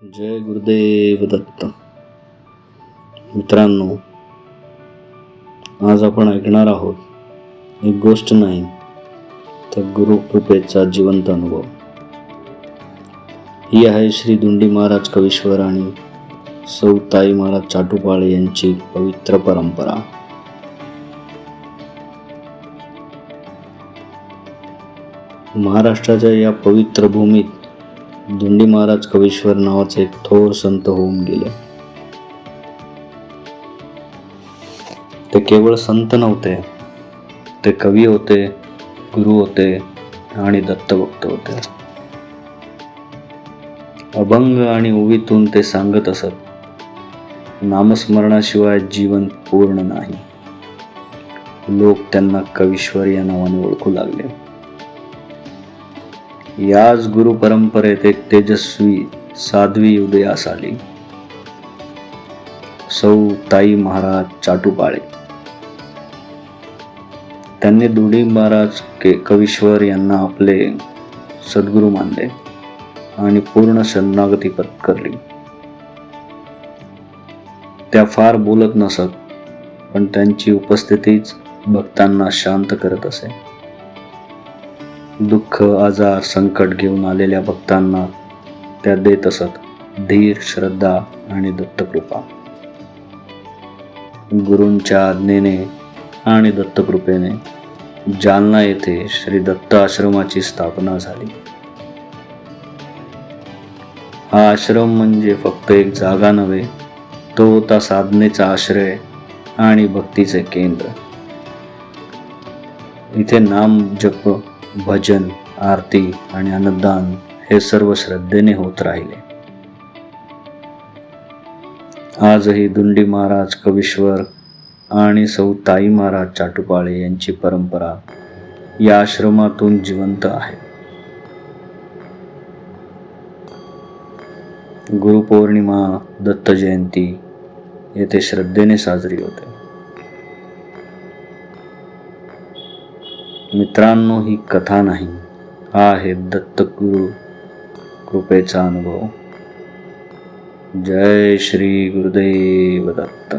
जय गुरुदेव दत्त. मित्रांनो, आज आपण ऐकणार आहोत एक गोष्ट नाही तर गुरु कृपेचा जिवंत अनुभव. ही आहे श्री दुंडी महाराज कवीश्वर आणि सौ ताई महाराज चाटुपाळे यांची पवित्र परंपरा. महाराष्ट्राच्या या पवित्र भूमीत दुंडी महाराज कवीश्वर नावाचे एक थोर संत होऊन गेले. ते केवळ संत नव्हते, ते कवी होते, गुरु होते आणि दत्तभक्त होते. अभंग आणि ओवीतून ते सांगत असत, नामस्मरणाशिवाय जीवन पूर्ण नाही. लोक त्यांना कवीश्वर या नावाने ओळखू लागले. याच गुरु परंपरेत एक तेजस्वी साध्वी उदयास आली, सौ ताई महाराज चाटुपाळे. त्यांनी दुंडी महाराज कवीश्वर यांना आपले सद्गुरू मानले आणि पूर्ण शरणागती पत्करली. त्या फार बोलत नसत, पण त्यांची उपस्थितीच भक्तांना शांत करत असे. दुःख, आजार, संकट घेऊन आलेल्या भक्तांना त्या देत असत धीर, श्रद्धा आणि दत्तकृपा. गुरूंच्या आज्ञेने आणि दत्तकृपेने जालना येथे श्री दत्त आश्रमाची स्थापना झाली. हा आश्रम म्हणजे फक्त एक जागा नव्हे, तो होता साधनेचा आश्रय आणि भक्तीचे केंद्र. इथे नाम जप, भजन, आरती आणि अन्नदान हे सर्व श्रद्धेने होत राहिले. आजही दुंडी महाराज कवीश्वर आणि सौ ताई महाराज चाटुपाळे यांची परंपरा या आश्रमातून जिवंत आहे. गुरुपौर्णिमा, दत्त जयंती येथे श्रद्धेने साजरी होते. मित्रांनो, ही कथा नाही, हा आहे दत्तगुरु कृपेचा अनुभव. जय श्री गुरुदेव दत्त.